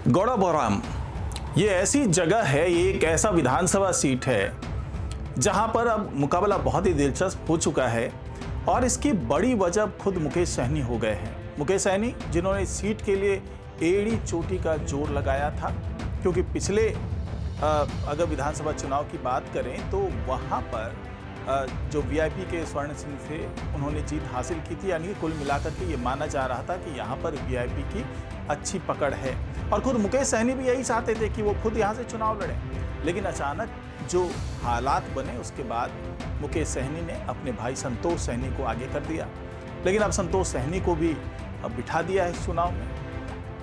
गौड़ा बौराम ये ऐसी जगह है, ये एक ऐसा विधानसभा सीट है जहां पर अब मुकाबला बहुत ही दिलचस्प हो चुका है और इसकी बड़ी वजह खुद मुकेश सहनी हो गए हैं। मुकेश सहनी जिन्होंने इस सीट के लिए एड़ी चोटी का जोर लगाया था, क्योंकि पिछले अगर विधानसभा चुनाव की बात करें तो वहां पर जो वीआईपी के स्वर्ण सिंह थे उन्होंने जीत हासिल की थी। यानी कुल मिलाकर के ये माना जा रहा था कि यहाँ पर वीआईपी की अच्छी पकड़ है और खुद मुकेश सहनी भी यही चाहते थे कि वो खुद यहाँ से चुनाव लड़ें। लेकिन अचानक जो हालात बने उसके बाद मुकेश सहनी ने अपने भाई संतोष सहनी को आगे कर दिया। लेकिन अब संतोष सहनी को भी बिठा दिया है इस चुनाव में।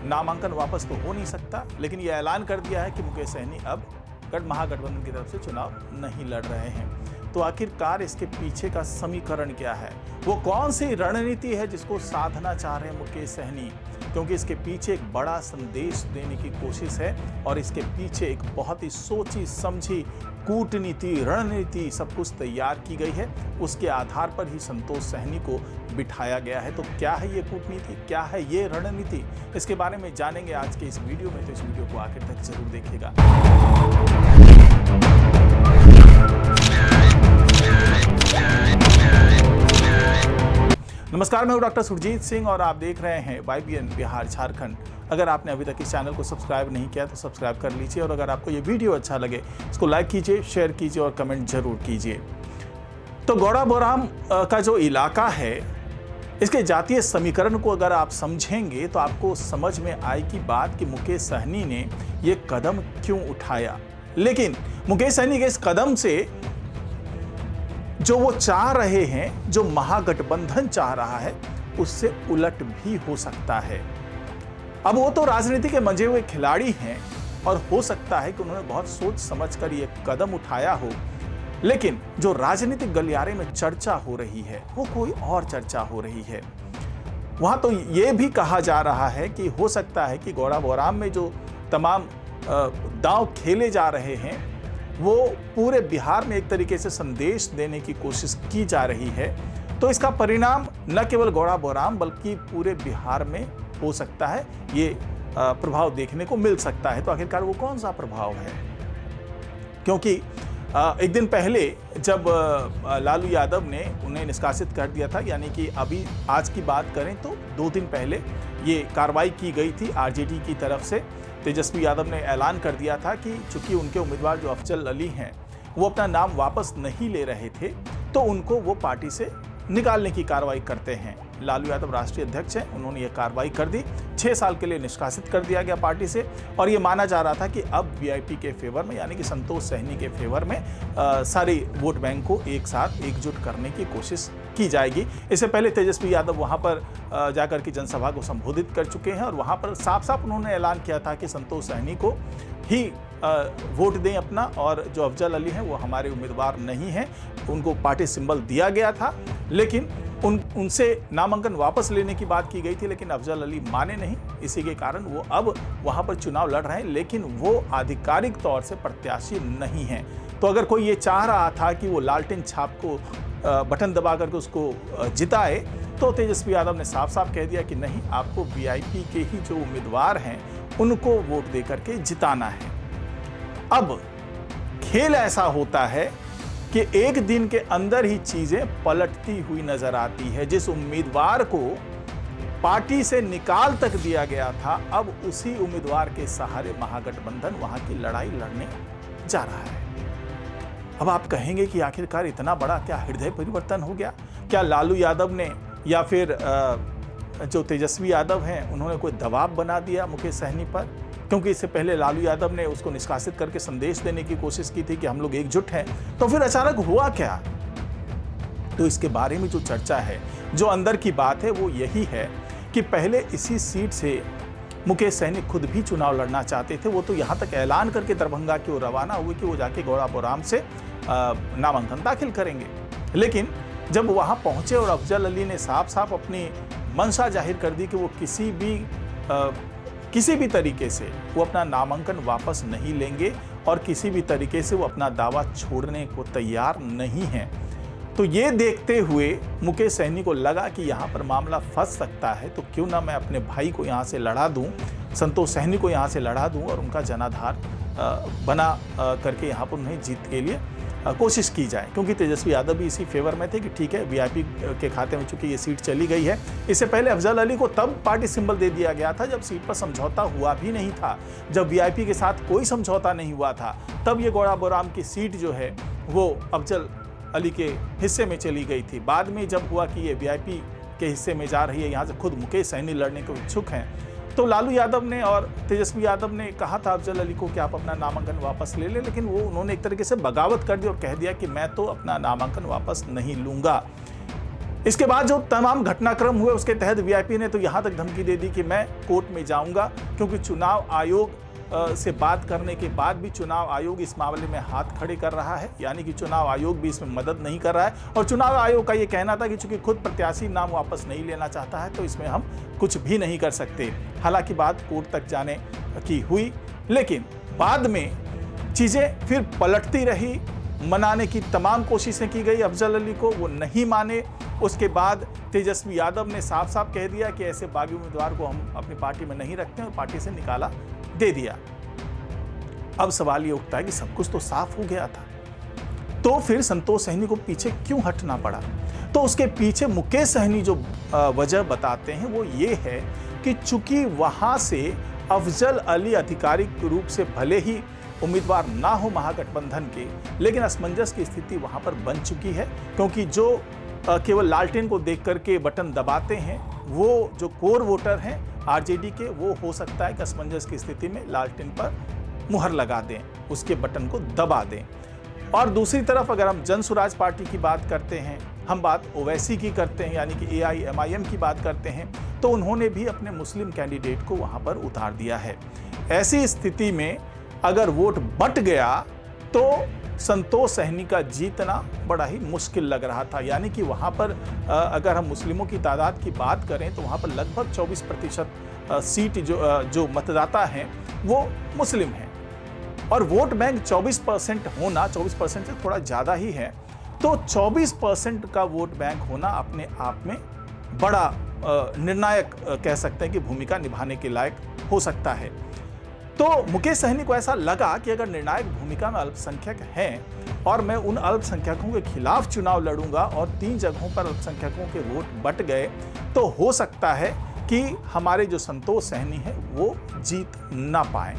नामांकन वापस तो हो नहीं सकता, लेकिन ये ऐलान कर दिया है कि मुकेश सहनी अब महागठबंधन की तरफ से चुनाव नहीं लड़ रहे हैं। तो आखिरकार इसके पीछे का समीकरण क्या है, वो कौन सी रणनीति है जिसको साधना चाह रहे हैं मुकेश सहनी? क्योंकि इसके पीछे एक बड़ा संदेश देने की कोशिश है और इसके पीछे एक बहुत ही सोची समझी कूटनीति, रणनीति सब कुछ तैयार की गई है। उसके आधार पर ही संतोष सहनी को बिठाया गया है। तो क्या है ये कूटनीति, क्या है ये रणनीति, इसके बारे में जानेंगे आज के इस वीडियो में। तो इस वीडियो को आखिर तक जरूर देखिएगा। नमस्कार, मैं हूं डॉक्टर सुरजीत सिंह और आप देख रहे हैं YBN बिहार झारखंड। अगर आपने अभी तक इस चैनल को सब्सक्राइब नहीं किया तो सब्सक्राइब कर लीजिए और अगर आपको ये वीडियो अच्छा लगे इसको लाइक कीजिए, शेयर कीजिए और कमेंट जरूर कीजिए। तो गौड़ा बौराम का जो इलाका है, इसके जातीय समीकरण को अगर आप समझेंगे तो आपको समझ में आएगी बात कि मुकेश सहनी ने ये कदम क्यों उठाया। लेकिन मुकेश सहनी के इस कदम से जो वो चाह रहे हैं, जो महागठबंधन चाह रहा है, उससे उलट भी हो सकता है। अब वो तो राजनीति के मंजे हुए खिलाड़ी हैं और हो सकता है कि उन्होंने बहुत सोच समझकर ये कदम उठाया हो, लेकिन जो राजनीतिक गलियारे में चर्चा हो रही है वो कोई और चर्चा हो रही है। वहां तो ये भी कहा जा रहा है कि हो सकता है कि गौड़ा बौराम में जो तमाम दांव खेले जा रहे हैं वो पूरे बिहार में एक तरीके से संदेश देने की कोशिश की जा रही है। तो इसका परिणाम न केवल गौड़ा बौराम बल्कि पूरे बिहार में हो सकता है, ये प्रभाव देखने को मिल सकता है। तो आखिरकार वो कौन सा प्रभाव है? क्योंकि एक दिन पहले जब लालू यादव ने उन्हें निष्कासित कर दिया था, यानी कि अभी आज की बात करें तो 2 दिन पहले ये कार्रवाई की गई थी आरजेडी की तरफ से। तेजस्वी यादव ने ऐलान कर दिया था कि चूंकि उनके उम्मीदवार जो अफजल अली हैं वो अपना नाम वापस नहीं ले रहे थे तो उनको वो पार्टी से निकालने की कार्रवाई करते हैं। लालू यादव राष्ट्रीय अध्यक्ष हैं, उन्होंने ये कार्रवाई कर दी, 6 साल के लिए निष्कासित कर दिया गया पार्टी से। और ये माना जा रहा था कि अब वीआईपी के फेवर में, यानी कि संतोष सहनी के फेवर में सारी वोट बैंक को एक साथ एकजुट करने की कोशिश की जाएगी। इससे पहले तेजस्वी यादव वहां पर जाकर के जनसभा को संबोधित कर चुके हैं और वहां पर साफ साफ उन्होंने ऐलान किया था कि संतोष सहनी को ही वोट दें अपना, और जो अफजल अली हैं वो हमारे उम्मीदवार नहीं हैं। उनको पार्टी सिंबल दिया गया था, लेकिन उनसे नामांकन वापस लेने की बात की गई थी, लेकिन अफजल अली माने नहीं। इसी के कारण वो अब वहां पर चुनाव लड़ रहे हैं, लेकिन वो आधिकारिक तौर से प्रत्याशी नहीं हैं। तो अगर कोई ये चाह रहा था कि वो लालटेन छाप को बटन दबा करके उसको जिताए, तो तेजस्वी यादव ने साफ साफ कह दिया कि नहीं, आपको वीआईपी के ही जो उम्मीदवार हैं उनको वोट दे करके जिताना है। अब खेल ऐसा होता है कि एक दिन के अंदर ही चीजें पलटती हुई नजर आती है। जिस उम्मीदवार को पार्टी से निकाल तक दिया गया था, अब उसी उम्मीदवार के सहारे महागठबंधन वहां की लड़ाई लड़ने जा रहा है। अब आप कहेंगे कि आखिरकार इतना बड़ा क्या हृदय परिवर्तन हो गया? क्या लालू यादव ने या फिर जो तेजस्वी यादव हैं उन्होंने कोई दबाव बना दिया मुकेश सहनी पर? क्योंकि इससे पहले लालू यादव ने उसको निष्कासित करके संदेश देने की कोशिश की थी कि हम लोग एकजुट हैं। तो फिर अचानक हुआ क्या? तो इसके बारे में जो चर्चा है, जो अंदर की बात है, वो यही है कि पहले इसी सीट से मुकेश सहनी खुद भी चुनाव लड़ना चाहते थे। वो तो यहाँ तक ऐलान करके दरभंगा की ओर रवाना हुए कि वो जाके गौड़ा बौराम से नामांकन दाखिल करेंगे। लेकिन जब वहाँ पहुंचे और अफजल अली ने साफ साफ अपनी मंशा जाहिर कर दी कि वो किसी भी तरीके से वो अपना नामांकन वापस नहीं लेंगे और किसी भी तरीके से वो अपना दावा छोड़ने को तैयार नहीं हैं, तो ये देखते हुए मुकेश सहनी को लगा कि यहाँ पर मामला फंस सकता है, तो क्यों ना मैं अपने भाई को यहाँ से लड़ा दूँ, संतोष सहनी को यहाँ से लड़ा दूँ और उनका जनाधार बना करके यहाँ पर उन्हें जीत के लिए कोशिश की जाए। क्योंकि तेजस्वी यादव भी इसी फेवर में थे कि ठीक है, वीआईपी के खाते में चूंकि ये सीट चली गई है। इससे पहले अफजल अली को तब पार्टी सिंबल दे दिया गया था जब सीट पर समझौता हुआ भी नहीं था, जब वीआईपी के साथ कोई समझौता नहीं हुआ था, तब ये गौड़ा बोराम की सीट जो है वो अफजल अली के हिस्से में चली गई थी। बाद में जब हुआ कि ये वीआईपी के हिस्से में जा रही है, यहाँ से खुद मुकेश सहनी लड़ने को इच्छुक हैं, तो लालू यादव ने और तेजस्वी यादव ने कहा था अफजल अली को कि आप अपना नामांकन वापस ले लें, लेकिन वो उन्होंने एक तरीके से बगावत कर दी और कह दिया कि मैं तो अपना नामांकन वापस नहीं लूंगा। इसके बाद जो तमाम घटनाक्रम हुए उसके तहत वीआईपी ने तो यहाँ तक धमकी दे दी कि मैं कोर्ट में जाऊंगा, क्योंकि चुनाव आयोग से बात करने के बाद भी चुनाव आयोग इस मामले में हाथ खड़े कर रहा है, यानी कि चुनाव आयोग भी इसमें मदद नहीं कर रहा है। और चुनाव आयोग का ये कहना था कि चूंकि खुद प्रत्याशी नाम वापस नहीं लेना चाहता है तो इसमें हम कुछ भी नहीं कर सकते। हालांकि बात कोर्ट तक जाने की हुई, लेकिन बाद में चीज़ें फिर पलटती रही। मनाने की तमाम कोशिशें की गई अफजल अली को, वो नहीं माने। उसके बाद तेजस्वी यादव ने साफ साफ कह दिया कि ऐसे बागी उम्मीदवार को हम अपनी पार्टी में नहीं रखते और पार्टी से निकाला दे दिया। अब सवाल ये उठता है कि सब कुछ तो साफ हो गया था, तो फिर संतोष सहनी को पीछे क्यों हटना पड़ा? तो उसके पीछे मुकेश सहनी जो वजह बताते हैं वो ये है कि चूंकि वहां से अफजल अली आधिकारिक रूप से भले ही उम्मीदवार ना हो महागठबंधन के, लेकिन असमंजस की स्थिति वहां पर बन चुकी है। क्योंकि जो केवल लालटेन को देख करके बटन दबाते हैं, वो जो कोर वोटर हैं आरजेडी के, वो हो सकता है कि असमंजस की स्थिति में लालटेन पर मुहर लगा दें, उसके बटन को दबा दें। और दूसरी तरफ अगर हम जन स्वराज पार्टी की बात करते हैं, हम बात ओवैसी की करते हैं, यानी कि AIMIM की बात करते हैं, तो उन्होंने भी अपने मुस्लिम कैंडिडेट को वहां पर उतार दिया है। ऐसी स्थिति में अगर वोट बट गया तो संतोष सहनी का जीतना बड़ा ही मुश्किल लग रहा था। यानी कि वहां पर अगर हम मुस्लिमों की तादाद की बात करें तो वहां पर लगभग 24% सीट जो मतदाता हैं वो मुस्लिम हैं, और वोट बैंक 24% होना, 24% से थोड़ा ज़्यादा ही है, तो 24% का वोट बैंक होना अपने आप में बड़ा निर्णायक कह सकते हैं कि भूमिका निभाने के लायक हो सकता है। तो मुकेश सहनी को ऐसा लगा कि अगर निर्णायक भूमिका में अल्पसंख्यक हैं और मैं उन अल्पसंख्यकों के खिलाफ चुनाव लड़ूंगा और 3 जगहों पर अल्पसंख्यकों के वोट बट गए, तो हो सकता है कि हमारे जो संतोष सहनी है वो जीत ना पाए।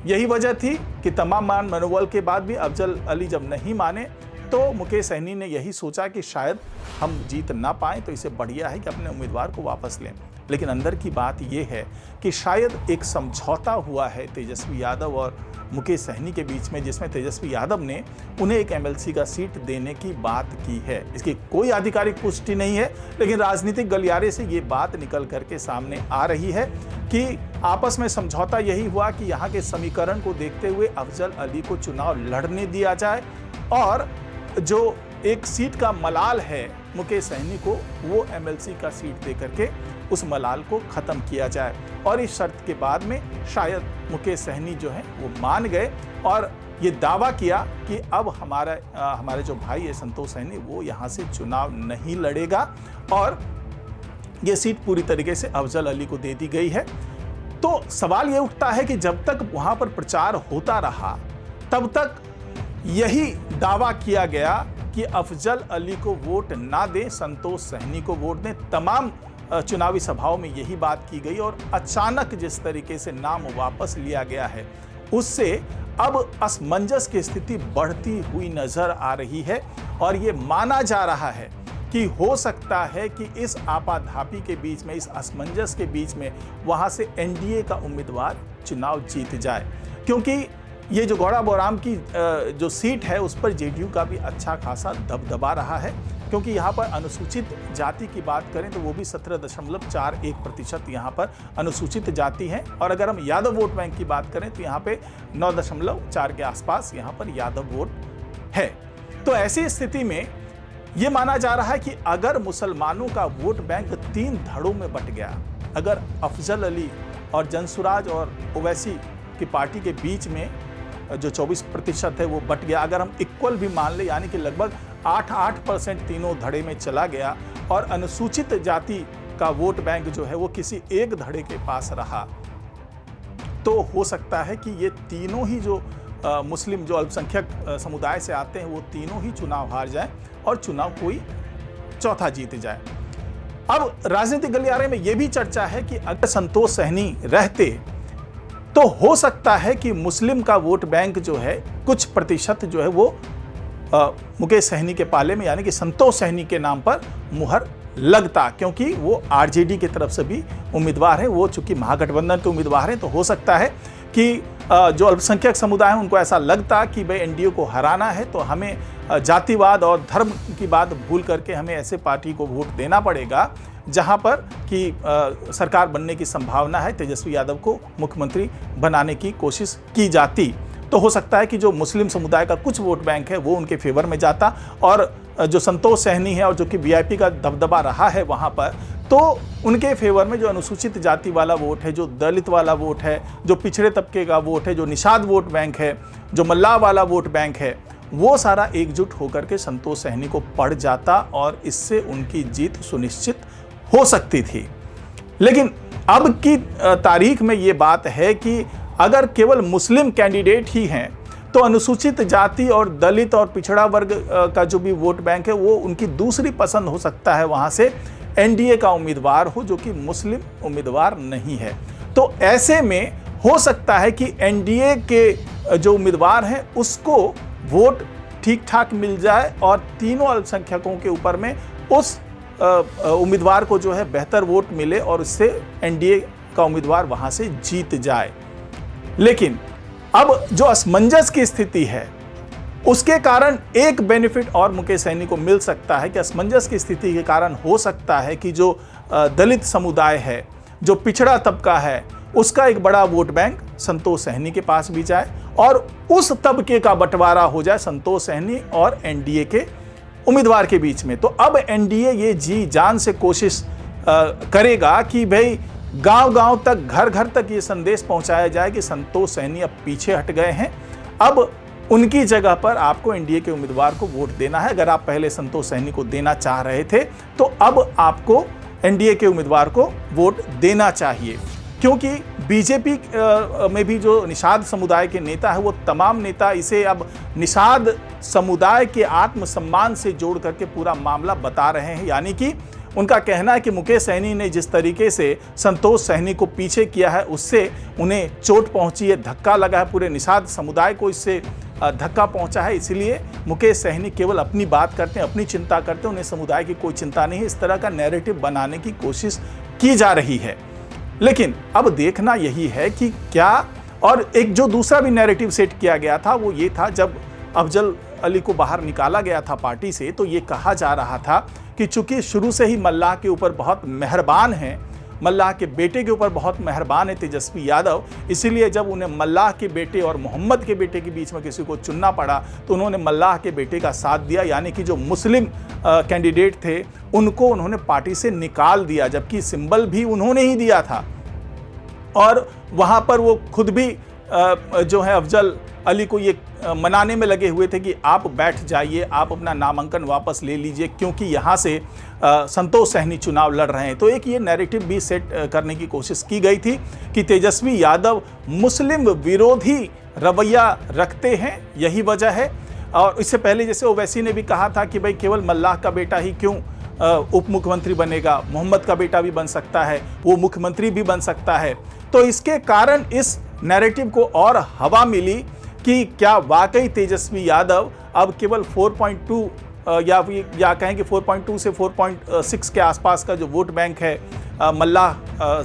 यही वजह थी कि तमाम मनोबल के बाद भी अफजल अली जब नहीं माने तो मुकेश सहनी ने यही सोचा कि शायद हम जीत ना पाएं, तो इससे बढ़िया है कि अपने उम्मीदवार को वापस लें। लेकिन अंदर की बात यह है कि शायद एक समझौता हुआ है तेजस्वी यादव और मुकेश सहनी के बीच में, जिसमें तेजस्वी यादव ने उन्हें एक MLC का सीट देने की बात की है। इसकी कोई आधिकारिक पुष्टि नहीं है, लेकिन राजनीतिक गलियारे से ये बात निकल करके सामने आ रही है कि आपस में समझौता यही हुआ कि यहाँ के समीकरण को देखते हुए अफजल अली को चुनाव लड़ने दिया जाए और जो एक सीट का मलाल है मुकेश सहनी को, वो MLC का सीट दे करके उस मलाल को खत्म किया जाए। और इस शर्त के बाद में शायद मुकेश सहनी जो है वो मान गए और ये दावा किया कि अब हमारे जो भाई है संतोष सहनी, वो यहाँ से चुनाव नहीं लड़ेगा और ये सीट पूरी तरीके से अफजल अली को दे दी गई है। तो सवाल ये उठता है कि जब तक वहाँ पर प्रचार होता रहा तब तक यही दावा किया गया कि अफजल अली को वोट ना दें, संतोष सहनी को वोट दें। तमाम चुनावी सभाओं में यही बात की गई और अचानक जिस तरीके से नाम वापस लिया गया है उससे अब असमंजस की स्थिति बढ़ती हुई नजर आ रही है और ये माना जा रहा है कि हो सकता है कि इस आपाधापी के बीच में, इस असमंजस के बीच में वहां से NDA का उम्मीदवार चुनाव जीत जाए। क्योंकि ये जो गौड़ा बोराम की जो सीट है उस पर JDU का भी अच्छा खासा दबदबा रहा है, क्योंकि यहाँ पर अनुसूचित जाति की बात करें तो वो भी 17.41% यहाँ पर अनुसूचित जाति हैं, और अगर हम यादव वोट बैंक की बात करें तो यहाँ पे 9.4 के आसपास यहाँ पर यादव वोट है। तो ऐसी स्थिति में ये माना जा रहा है कि अगर मुसलमानों का वोट बैंक 3 धड़ों में बट गया, अगर अफजल अली और जनसुराज और ओवैसी की पार्टी के बीच में जो 24% है वो बट गया, अगर हम इक्वल भी मान ले, यानी कि लगभग 8% तीनों धड़े में चला गया और अनुसूचित जाति का वोट बैंक जो है वो किसी एक धड़े के पास रहा। तो हो सकता है कि ये तीनों ही जो मुस्लिम जो अल्पसंख्यक समुदाय से आते हैं वो तीनों ही चुनाव हार जाए और चुनाव कोई चौथा जीत जाए। अब राजनीतिक गलियारे में यह भी चर्चा है कि अगर संतोष सहनी रहते तो हो सकता है कि मुस्लिम का वोट बैंक जो है कुछ प्रतिशत जो है वो मुकेश सहनी के पाले में यानी कि संतोष सहनी के नाम पर मुहर लगता, क्योंकि वो आरजेडी की तरफ से भी उम्मीदवार है, वो चूंकि महागठबंधन के उम्मीदवार हैं। तो हो सकता है कि जो अल्पसंख्यक समुदाय है उनको ऐसा लगता कि भाई एनडीए को हराना है तो हमें जातिवाद और धर्म की बात भूल करके हमें ऐसे पार्टी को वोट देना पड़ेगा जहां पर कि सरकार बनने की संभावना है, तेजस्वी यादव को मुख्यमंत्री बनाने की कोशिश की जाती। तो हो सकता है कि जो मुस्लिम समुदाय का कुछ वोट बैंक है वो उनके फेवर में जाता और जो संतोष सहनी है और जो कि वीआईपी का दबदबा रहा है वहां पर, तो उनके फेवर में जो अनुसूचित जाति वाला वोट है, जो दलित वाला वोट है, जो पिछड़े तबके का वोट है, जो निषाद वोट बैंक है, जो मल्लाह वाला वोट बैंक है, वो सारा एकजुट होकर के संतोष सहनी को पड़ जाता और इससे उनकी जीत सुनिश्चित हो सकती थी। लेकिन अब की तारीख में ये बात है कि अगर केवल मुस्लिम कैंडिडेट ही हैं तो अनुसूचित जाति और दलित और पिछड़ा वर्ग का जो भी वोट बैंक है वो उनकी दूसरी पसंद हो सकता है, वहां से एनडीए का उम्मीदवार हो जो कि मुस्लिम उम्मीदवार नहीं है। तो ऐसे में हो सकता है कि एनडीए के जो उम्मीदवार हैं उसको वोट ठीक ठाक मिल जाए और तीनों अल्पसंख्यकों के ऊपर में उस उम्मीदवार को जो है बेहतर वोट मिले और इससे एनडीए का उम्मीदवार वहां से जीत जाए। लेकिन अब जो असमंजस की स्थिति है उसके कारण एक बेनिफिट और मुकेश सहनी को मिल सकता है कि असमंजस की स्थिति के कारण हो सकता है कि जो दलित समुदाय है, जो पिछड़ा तबका है, उसका एक बड़ा वोट बैंक संतोष सहनी के पास भी जाए और उस तबके का बंटवारा हो जाए संतोष सहनी और एनडीए के उम्मीदवार के बीच में। तो अब एनडीए ये जी जान से कोशिश करेगा कि भाई गांव-गांव तक, घर-घर तक ये संदेश पहुंचाया जाए कि संतोष सहनी अब पीछे हट गए हैं, अब उनकी जगह पर आपको एनडीए के उम्मीदवार को वोट देना है। अगर आप पहले संतोष सहनी को देना चाह रहे थे तो अब आपको एनडीए के उम्मीदवार को वोट देना चाहिए, क्योंकि बीजेपी में भी जो निषाद समुदाय के नेता है वो तमाम नेता इसे अब निषाद समुदाय के आत्मसम्मान से जोड़ करके पूरा मामला बता रहे हैं। यानी कि उनका कहना है कि मुकेश सहनी ने जिस तरीके से संतोष सहनी को पीछे किया है उससे उन्हें चोट पहुंची है, धक्का लगा है, पूरे निषाद समुदाय को इससे धक्का पहुंचा है। इसलिए मुकेश सहनी केवल अपनी बात करते हैं, अपनी चिंता करते हैं, उन्हें समुदाय की कोई चिंता नहीं है। इस तरह का नैरेटिव बनाने की कोशिश की जा रही है। लेकिन अब देखना यही है कि क्या, और एक जो दूसरा भी नैरेटिव सेट किया गया था वो ये था, जब अफजल अली को बाहर निकाला गया था पार्टी से तो ये कहा जा रहा था कि चूंकि शुरू से ही मल्लाह के ऊपर बहुत मेहरबान हैं, मल्लाह के बेटे के ऊपर बहुत मेहरबान है तेजस्वी यादव, इसीलिए जब उन्हें मल्लाह के बेटे और मोहम्मद के बेटे के बीच में किसी को चुनना पड़ा तो उन्होंने मल्लाह के बेटे का साथ दिया। यानी कि जो मुस्लिम कैंडिडेट थे उनको उन्होंने पार्टी से निकाल दिया, जबकि सिंबल भी उन्होंने ही दिया था। और वहाँ पर वो खुद भी जो है अफजल अली को ये मनाने में लगे हुए थे कि आप बैठ जाइए, आप अपना नामांकन वापस ले लीजिए, क्योंकि यहाँ से संतोष सहनी चुनाव लड़ रहे हैं। तो एक ये नैरेटिव भी सेट करने की कोशिश की गई थी कि तेजस्वी यादव मुस्लिम विरोधी रवैया रखते हैं, यही वजह है। और इससे पहले जैसे ओवैसी ने भी कहा था कि भाई केवल मल्लाह का बेटा ही क्यों उप मुख्यमंत्री बनेगा, मोहम्मद का बेटा भी बन सकता है, वो मुख्यमंत्री भी बन सकता है। तो इसके कारण इस नैरेटिव को और हवा मिली कि क्या वाकई तेजस्वी यादव अब केवल 4.2 या कहें कि 4.2 से 4.6 के आसपास का जो वोट बैंक है मल्लाह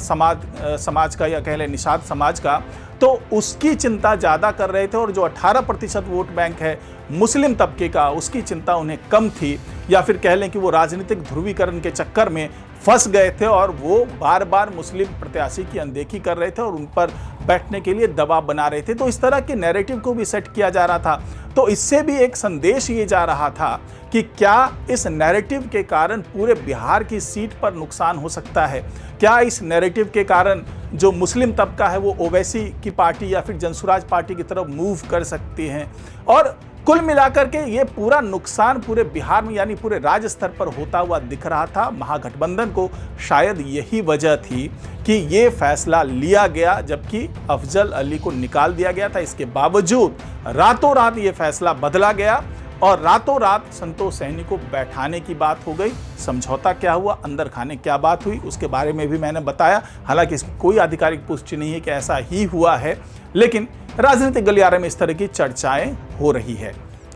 समाज का या कह लें निषाद समाज का, तो उसकी चिंता ज़्यादा कर रहे थे। और जो 18% वोट बैंक है मुस्लिम तबके का, उसकी चिंता उन्हें कम थी, या फिर कह लें कि वो राजनीतिक ध्रुवीकरण के चक्कर में फंस गए थे और वो बार बार मुस्लिम प्रत्याशी की अनदेखी कर रहे थे और उन पर बैठने के लिए दबाव बना रहे थे। तो इस तरह के नैरेटिव को भी सेट किया जा रहा था। तो इससे भी एक संदेश ये जा रहा था कि क्या इस नैरेटिव के कारण पूरे बिहार की सीट पर नुकसान हो सकता है, क्या इस नैरेटिव के कारण जो मुस्लिम तबका है वो ओवैसी की पार्टी या फिर जनसुराज पार्टी की तरफ मूव कर सकती हैं। और कुल मिलाकर के ये पूरा नुकसान पूरे बिहार में यानी पूरे राज्य स्तर पर होता हुआ दिख रहा था। महागठबंधन को शायद यही वजह थी कि ये फैसला लिया गया, जबकि अफजल अली को निकाल दिया गया था। इसके बावजूद रातों रात ये फैसला बदला गया और रातों रात संतोष सहनी को बैठाने की बात हो गई। समझौता क्या हुआ, अंदर खाने क्या बात हुई, उसके बारे में भी मैंने बताया। हालांकि इसकी कोई आधिकारिक पुष्टि नहीं है कि ऐसा ही हुआ है, लेकिन राजनीतिक गलियारे में इस तरह की चर्चाएं हो रही है।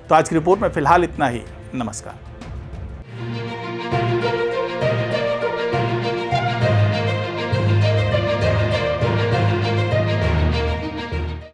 तो आज की रिपोर्ट में फिलहाल इतना ही। नमस्कार।